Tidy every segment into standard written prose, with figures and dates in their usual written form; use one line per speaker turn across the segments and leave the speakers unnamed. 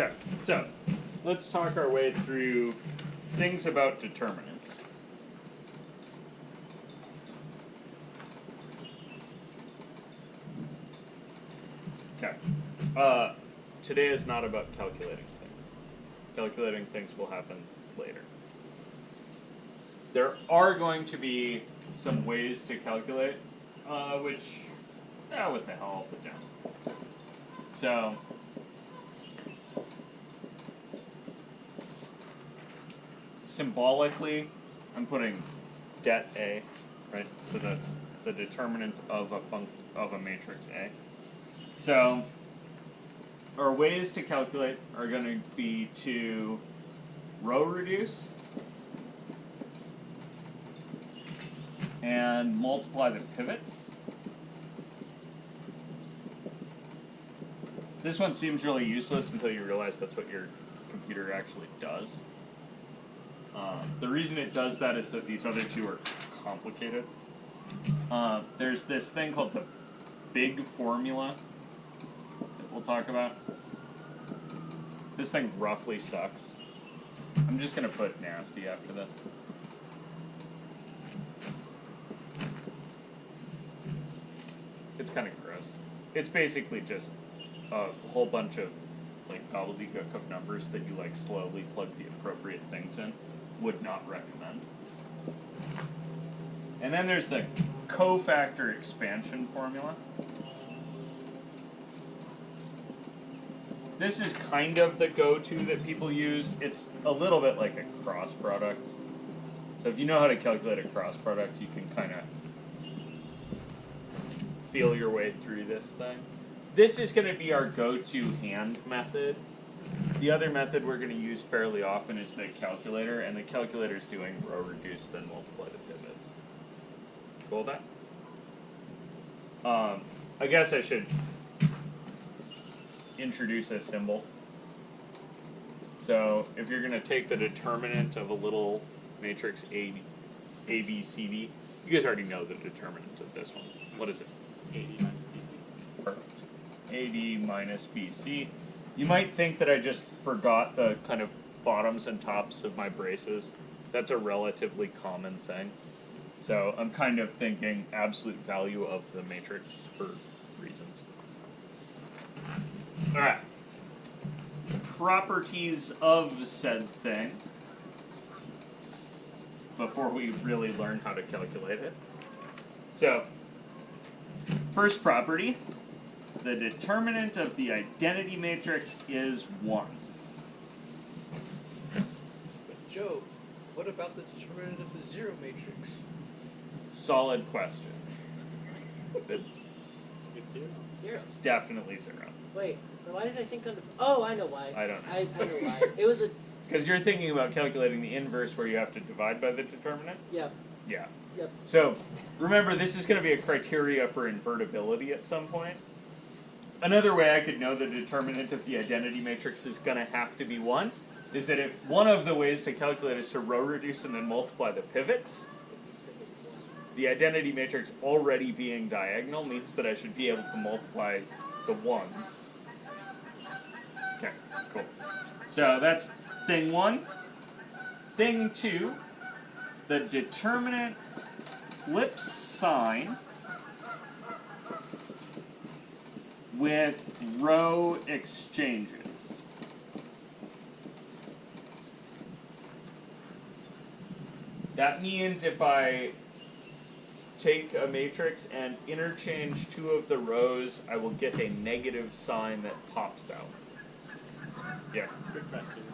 Okay, so let's talk our way through things about determinants. Okay. Today is not about calculating things. Calculating things will happen later. There are going to be some ways to calculate, which, what the hell, I'll put down. So, symbolically, I'm putting det A, right? So that's the determinant of a matrix A. So, our ways to calculate are going to be to row reduce and multiply the pivots. This one seems really useless until you realize that's what your computer actually does. The reason it does that is that these other two are complicated. There's this thing called the big formula that we'll talk about. This thing roughly sucks. I'm just going to put nasty after this. It's kind of gross. It's basically just a whole bunch of like gobbledygook of numbers that you like slowly plug the appropriate things in. Would not recommend. And then there's the cofactor expansion formula. This is kind of the go-to that people use. It's a little bit like a cross product. So if you know how to calculate a cross product, you can kind of feel your way through this thing. This is going to be our go-to hand method. The other method we're going to use fairly often is the calculator, and the calculator is doing row reduce, then multiply the pivots. Cool with that? I guess I should introduce a symbol. So if you're going to take the determinant of a little matrix A, B, C, D, you guys already know the determinant of this one. What is it?
AD minus BC.
Perfect. AD minus BC. You might think that I just forgot the kind of bottoms and tops of my braces. That's a relatively common thing. So I'm kind of thinking absolute value of the matrix for reasons. Alright. Properties of said thing before we really learn how to calculate it. So, first property, the determinant of the identity matrix is 1.
But Joe, what about the determinant of the zero matrix?
Solid question.
It's 0.
It's definitely 0.
Wait, why did I think of the... Oh, I know why.
I don't know.
I know why. It was a...
Because you're thinking about calculating the inverse where you have to divide by the determinant?
Yeah.
Yeah.
Yep.
So, remember, this is going to be a criteria for invertibility at some point. Another way I could know the determinant of the identity matrix is going to have to be 1 is that if one of the ways to calculate is to row reduce and then multiply the pivots, the identity matrix already being diagonal means that I should be able to multiply the 1s. Okay, cool. So that's thing 1. Thing 2, the determinant flips sign with row exchanges. That means if I take a matrix and interchange 2 of the rows, I will get a negative sign that pops out. Yes?
Quick question.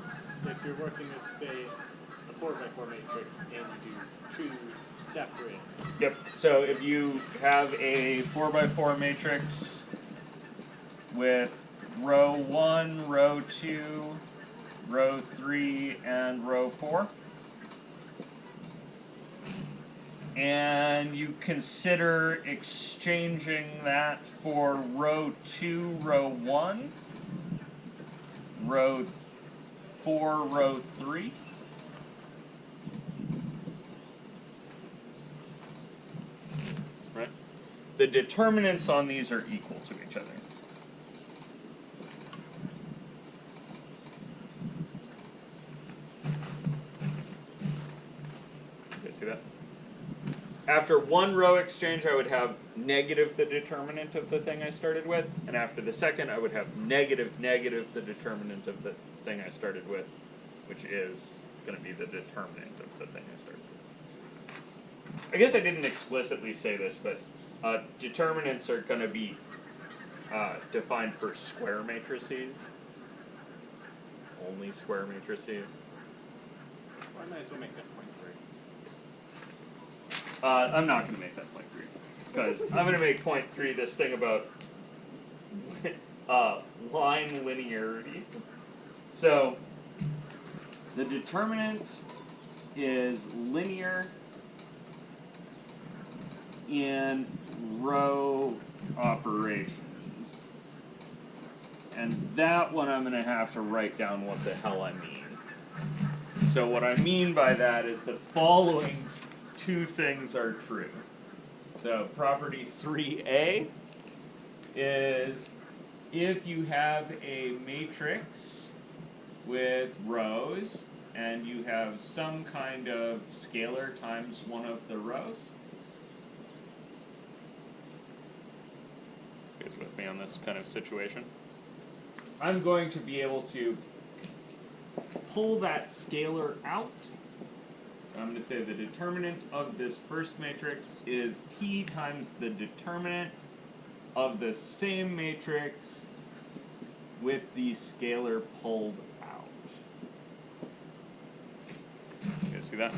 If you're working with, say, a 4x4 matrix and you do 2 separate...
Yep. So if you have a 4x4 matrix with row 1, row 2, row 3, and row 4, and you consider exchanging that for row 2, row 1, row 4, row 3. Right? The determinants on these are equal to each other. see that? After one row exchange, I would have negative the determinant of the thing I started with, and after the second, I would have negative the determinant of the thing I started with, which is going to be the determinant of the thing I started with. I guess I didn't explicitly say this, but determinants are going to be defined for square matrices. Only square matrices.
Well, I might as well make that point 3.
I'm not going to make that point 3, because I'm going to make point 3 this thing about line linearity. So, the determinant is linear in row operations. And that one I'm going to have to write down what the hell I mean. So what I mean by that is the following two things are true. So property 3A is if you have a matrix with rows and you have some kind of scalar times one of the rows. You guys with me on this kind of situation? I'm going to be able to pull that scalar out. So I'm going to say the determinant of this first matrix is T times the determinant of the same matrix with the scalar pulled out. You guys see that?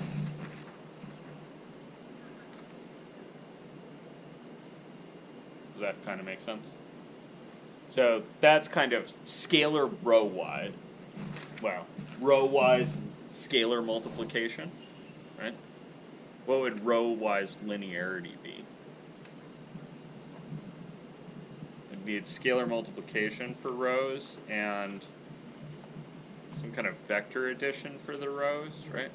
Does that kind of make sense? So that's kind of scalar row-wise. Well, row-wise scalar multiplication, right? What would row-wise linearity be? It'd be scalar multiplication for rows and some kind of vector addition for the rows, right?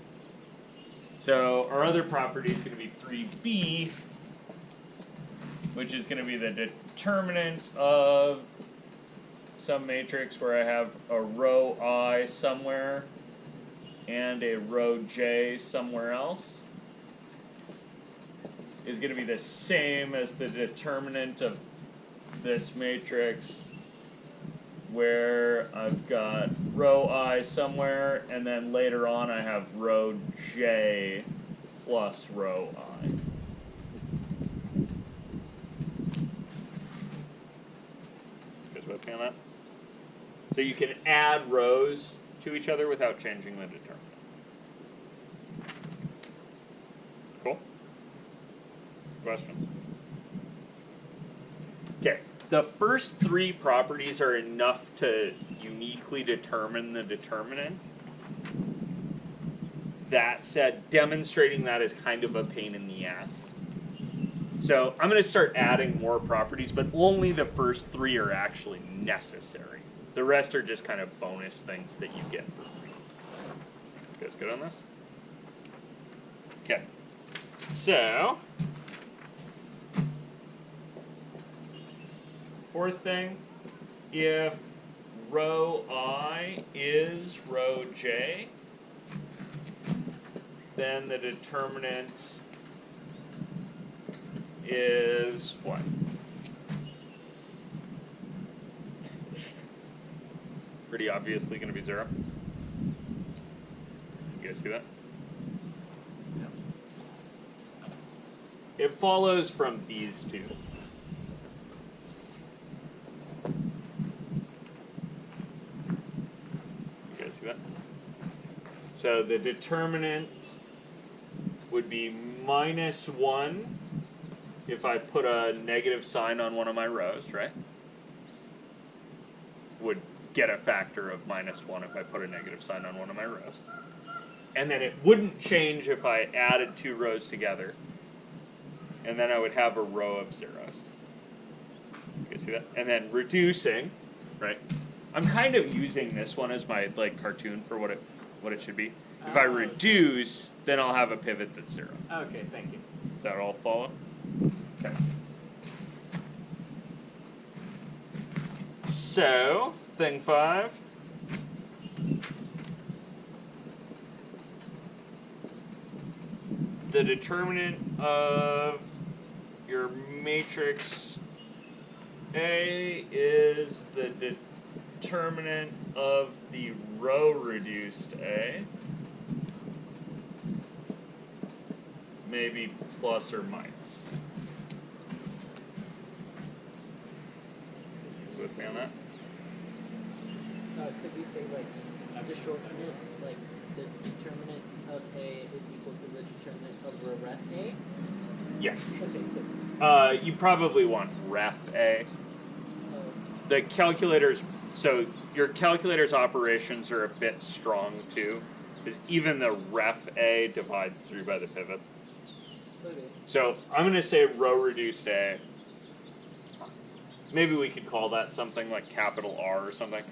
So our other property is going to be 3b, which is going to be the determinant of some matrix where I have a row I somewhere and a row j somewhere else is going to be the same as the determinant of this matrix where I've got row I somewhere and then later on I have row j plus row I. You guys with me on that? So you can add rows to each other without changing the determinant. Cool? Questions? Okay. The first three properties are enough to uniquely determine the determinant. That said, demonstrating that is kind of a pain in the ass. So I'm going to start adding more properties, but only the first three are actually necessary. The rest are just kind of bonus things that you get for free. You guys good on this? Okay. So, fourth thing, if row I is row j, then the determinant is what? Pretty obviously going to be 0. You guys see that? Yeah. It follows from these two. You guys see that? So the determinant would be -1 if I put a negative sign on one of my rows, right? Would get a factor of -1 if I put a negative sign on one of my rows. And then it wouldn't change if I added two rows together. And then I would have a row of zeros. You guys see that? And then reducing, right? I'm kind of using this one as my cartoon for what it should be. If I reduce, then I'll have a pivot that's 0.
Okay, thank you.
Does that all follow? Okay. So, thing 5. the determinant of your matrix A is the determinant of the row reduced A. Maybe plus or minus. With me on that?
Could we say, like, the shortcut, like, the determinant of A is equal to the determinant of ref A?
Yeah.
Okay, so...
You probably want ref A. The calculators, so your calculator's operations are a bit strong too, because even the ref A divides through by the pivots.
Okay.
So I'm going to say row reduced A. Maybe we could call that something like capital R or something.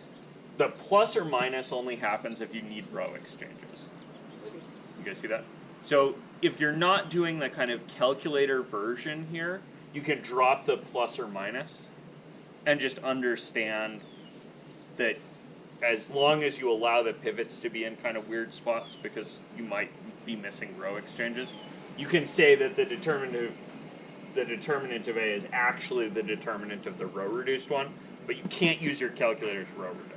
The plus or minus only happens if you need row exchanges. You guys see that? So if you're not doing the kind of calculator version here, you can drop the plus or minus and just understand that as long as you allow the pivots to be in kind of weird spots because you might be missing row exchanges, you can say that the determinant of A is actually the determinant of the row reduced one, but you can't use your calculator's row reduction.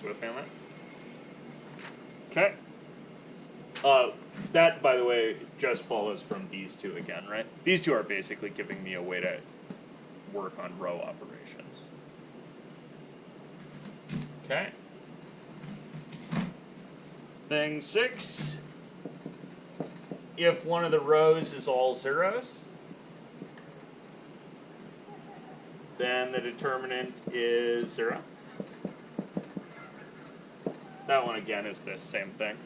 With me on that? Okay. That, by the way, just follows from these two again, right? These two are basically giving me a way to work on row operations. Okay. Thing 6. If one of the rows is all zeros, then the determinant is 0. That one again is this same thing.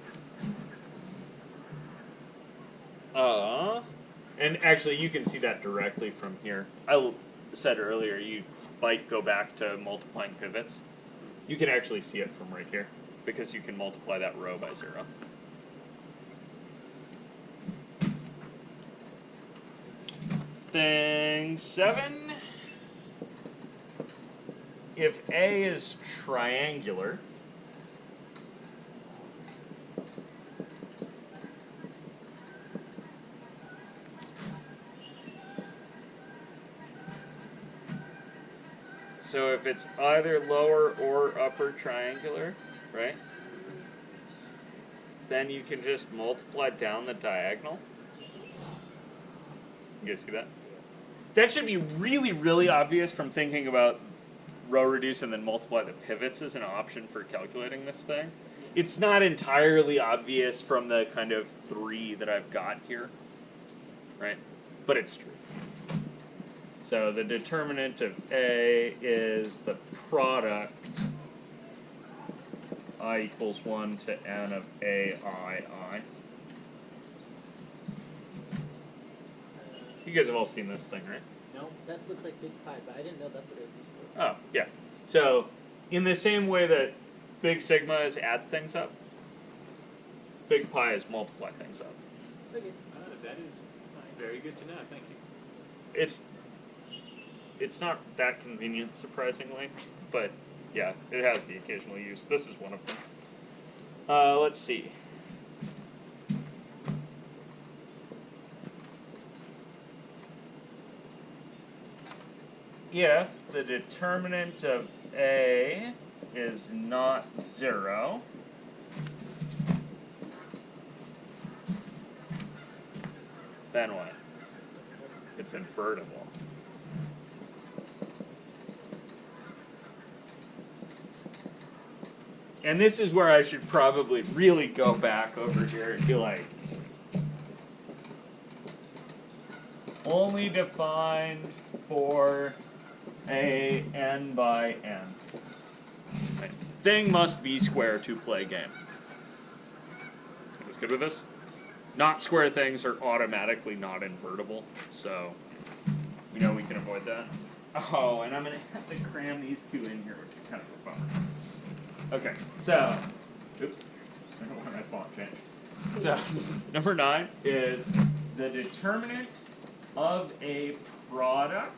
And actually you can see that directly from here. I said earlier you might go back to multiplying pivots. You can actually see it from right here because you can multiply that row by 0. Thing 7. If A is triangular, so if it's either lower or upper triangular, right, then you can just multiply down the diagonal. You guys see that? That should be really, really obvious from thinking about row reduce and then multiply the pivots as an option for calculating this thing. It's not entirely obvious from the kind of 3 that I've got here, right? But it's true. So the determinant of A is the product I equals 1 to n of AII. You guys have all seen this thing, right?
No, that looks like big pi, but I didn't know that's what it was used for.
Oh, yeah. So, in the same way that big sigma is add things up, big pi is multiply things up.
Okay.
That is very good to know. Thank you.
It's not that convenient, surprisingly, but yeah, it has the occasional use. This is one of them. Let's see. If the determinant of A is not 0, then what? It's invertible. And this is where I should probably really go back over here and be like, only defined for a n by n. Right. Thing must be square to play game. Everyone's good with this? Not square things are automatically not invertible, so we know we can avoid that. Oh, and I'm going to have to cram these two in here, which is kind of a bummer. Okay, so, oops, I don't want my font changed. So, number 9 is the determinant of a product.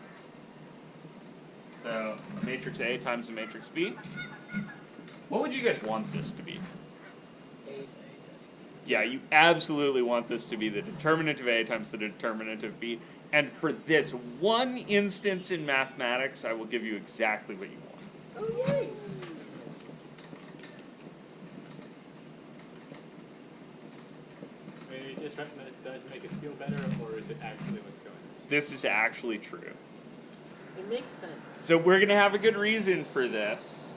So, matrix A times a matrix B. What would you guys want this to be? Yeah, you absolutely want this to be the determinant of A times the determinant of B. And for this one instance in mathematics, I will give you exactly what you want.
Oh, yay!
I mean, are you just writing that to make us feel better, or is it actually what's going on?
This is actually true.
It makes sense.
So we're going to have a good reason for this,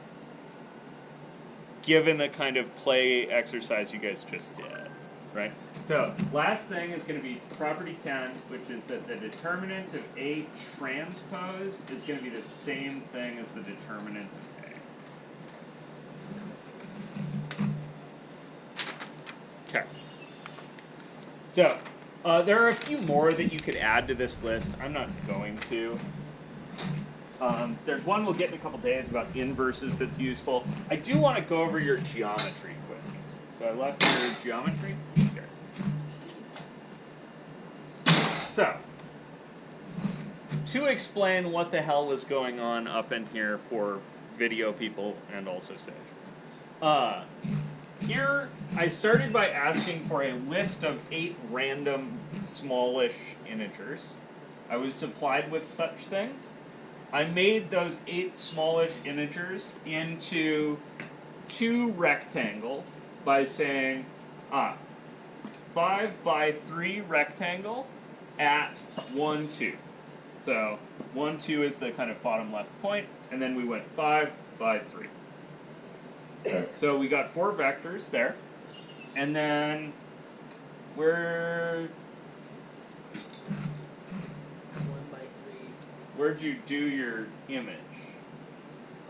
given the kind of play exercise you guys just did, right? So last thing is going to be property 10, which is that the determinant of A transpose is going to be the same thing as the determinant of A. Okay. So there are a few more that you could add to this list. I'm not going to. There's one we'll get in a couple days about inverses that's useful. I do want to go over your geometry quick. So I left your geometry here. So, to explain what the hell was going on up in here for video people and also Sage. Here, I started by asking for a list of 8 random, smallish integers. I was supplied with such things. I made those 8 smallish integers into 2 rectangles by saying, 5 by 3 rectangle at 1, 2. So 1, 2 is the kind of bottom left point, and then we went 5 by 3. So we got 4 vectors there, and then we're
1 by 3.
where'd you do your image?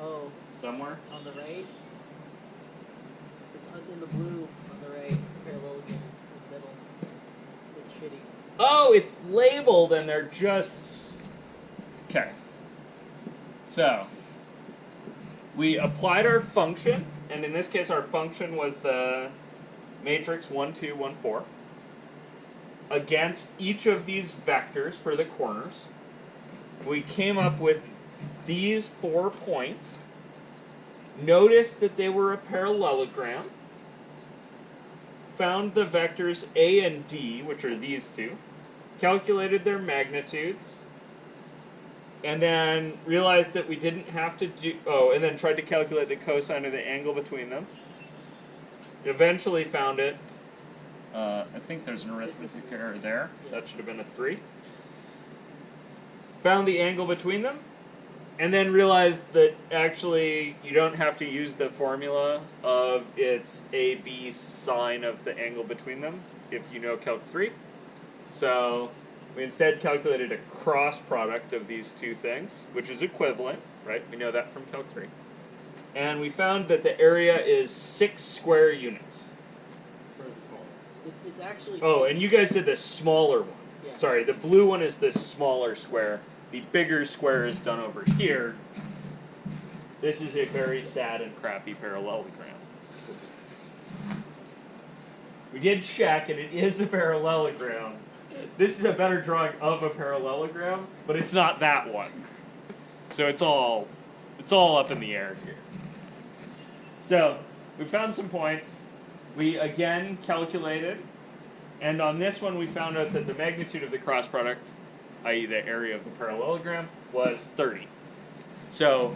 Oh,
Somewhere?
on the right? It's in the blue on the right, parallelogram in the middle. It's shitty.
Oh, it's labeled and they're just... Okay. So, we applied our function, and in this case our function was the matrix 1, 2, 1, 4, against each of these vectors for the corners. We came up with these 4 points. Notice that they were a parallelogram. Found the vectors A and D, which are these two. Calculated their magnitudes. And then realized that we didn't have to do... Oh, and then tried to calculate the cosine of the angle between them. Eventually found it. I think there's an arithmetic error there. That should have been a 3. Found the angle between them. And then realized that actually you don't have to use the formula of its AB sine of the angle between them if you know Calc 3. So we instead calculated a cross product of these two things, which is equivalent, right? We know that from Calc 3. And we found that the area is 6 square units.
For the smaller.
It's actually.
Oh,
6.
and you guys did the smaller one.
Yeah.
Sorry, the blue one is the smaller square. The bigger square is done over here. This is a very sad and crappy parallelogram. We did check, and it is a parallelogram. This is a better drawing of a parallelogram, but it's not that one. So it's all up in the air here. So we found some points. We again calculated, and on this one we found out that the magnitude of the cross product, i.e. the area of the parallelogram, was 30. So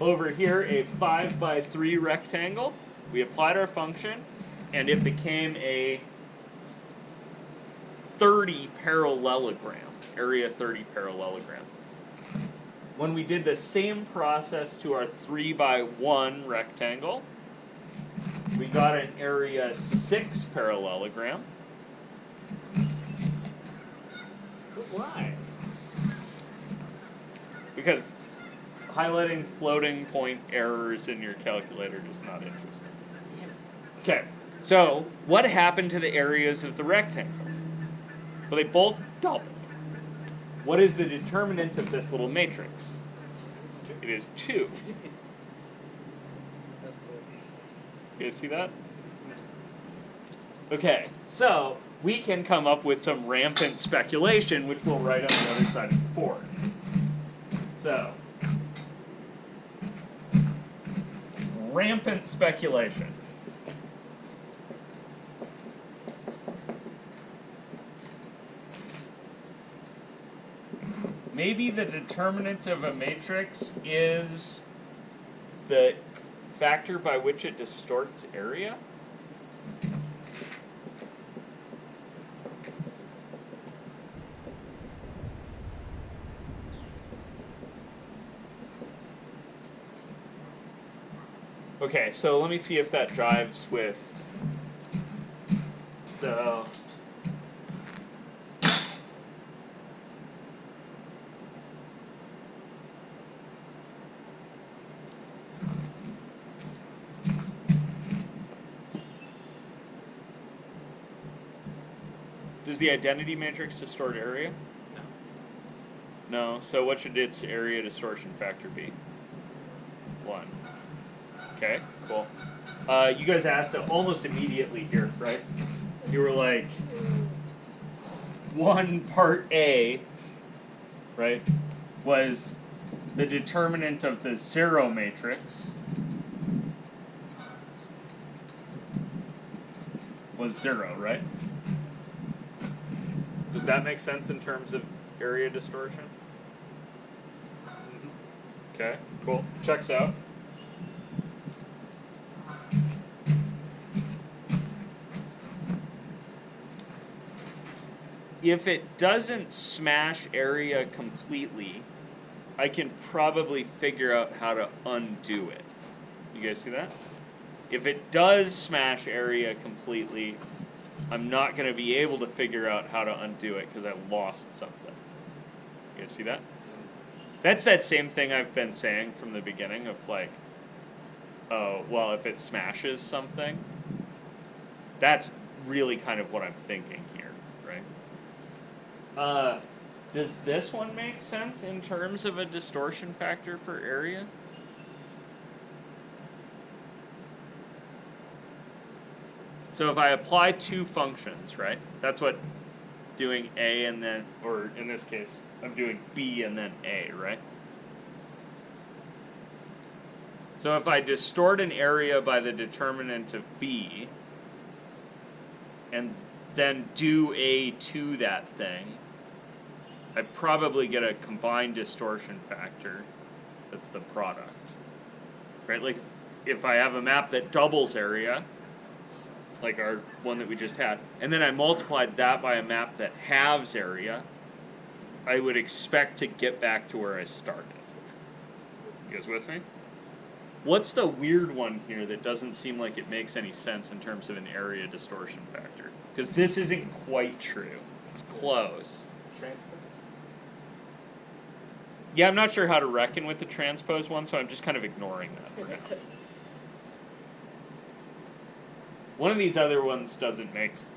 over here, a 5 by 3 rectangle, we applied our function, and it became a 30 parallelogram, area 30 parallelogram. When we did the same process to our 3 by 1 rectangle, we got an area 6 parallelogram.
Why?
Because highlighting floating point errors in your calculator is not interesting.
Damn it.
Okay, so what happened to the areas of the rectangles? Well, they both doubled. What is the determinant of this little matrix? It is 2.
That's cool.
You guys see that? Okay, so we can come up with some rampant speculation, which we'll write on the other side of the board. So, rampant speculation. maybe the determinant of a matrix is the factor by which it distorts area? Okay, so let me see if that drives with... So... Does the identity matrix distort area? No. So what should its area distortion factor be? 1. Okay, cool. You guys asked almost immediately here, right? You were like, 1 part A, right, was the determinant of the 0 matrix was 0, right? Does that make sense in terms of area distortion? Okay, cool. Checks out. If it doesn't smash area completely, I can probably figure out how to undo it. You guys see that? If it does smash area completely, I'm not going to be able to figure out how to undo it because I lost something. You guys see that? That's that same thing I've been saying from the beginning of like, oh, well, if it smashes something, that's really kind of what I'm thinking here, right? Does this one make sense in terms of a distortion factor for area? So if I apply 2 functions, right? That's what doing A and then, or in this case, I'm doing B and then A, right? So if I distort an area by the determinant of B, and then do A to that thing, I probably get a combined distortion factor that's the product. Right? Like, if I have a map that doubles area, like our one that we just had, and then I multiplied that by a map that halves area, I would expect to get back to where I started. You guys with me? What's the weird one here that doesn't seem like it makes any sense in terms of an area distortion factor? Because this isn't quite true. It's close.
Transpose?
Yeah, I'm not sure how to reckon with the transpose one, so I'm just kind of ignoring that for now. One of these other ones doesn't make sense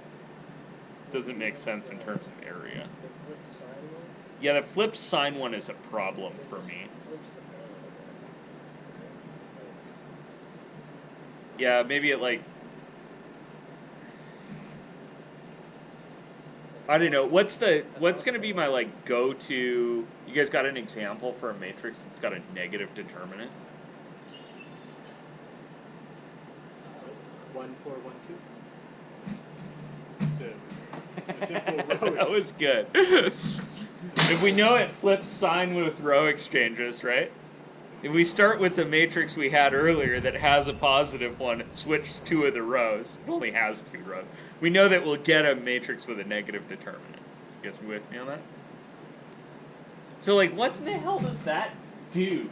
in terms of area.
The flip side one?
Yeah, the flip sign one is a problem for me.
Flips the panel
Yeah, maybe it like... I don't know. What's going to be my like go-to... You guys got an example for a matrix that's got a negative determinant?
1, 4, 1, 2. So, a simple row.
That was good. If we know it flips sign with row exchanges, right? If we start with the matrix we had earlier that has a positive one and switch 2 of the rows, it only has 2 rows, we know that we'll get a matrix with a negative determinant. You guys with me on that? So, like, what the hell does that do?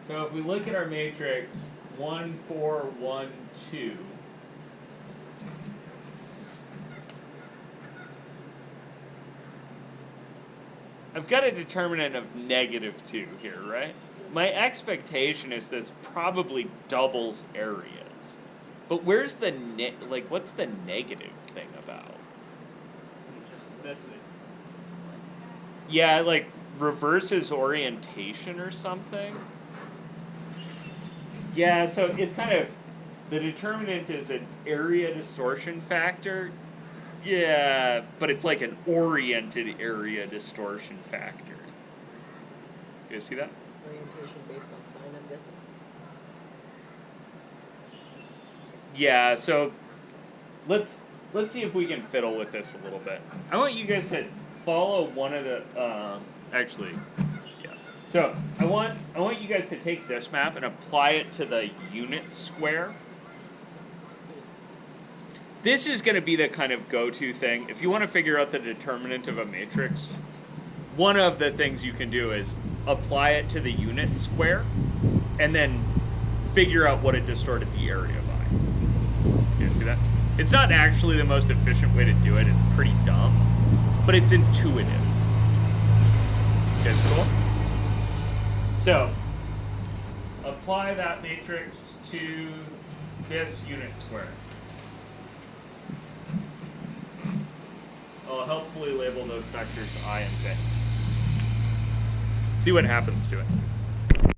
So if we look at our matrix 1, 4, 1, 2, I've got a determinant of -2 here, right? My expectation is this probably doubles areas. But where's the what's the negative thing about?
That's it.
Yeah, like reverses orientation or something? Yeah, so it's kind of, the determinant is an area distortion factor. Yeah, but it's like an oriented area distortion factor. You guys see that?
orientation based on sign, I'm guessing.
Yeah, so let's let's see if we can fiddle with this a little bit. I want you guys to follow one of the, actually, yeah. So, I want you guys to take this map and apply it to the unit square. This is going to be the kind of go-to thing. If you want to figure out the determinant of a matrix, one of the things you can do is apply it to the unit square, and then figure out what it distorted the area by. You see that? It's not actually the most efficient way to do it. It's pretty dumb, but it's intuitive. Okay, cool? So, apply that matrix to this unit square. I'll helpfully label those vectors I and j. See what happens to it.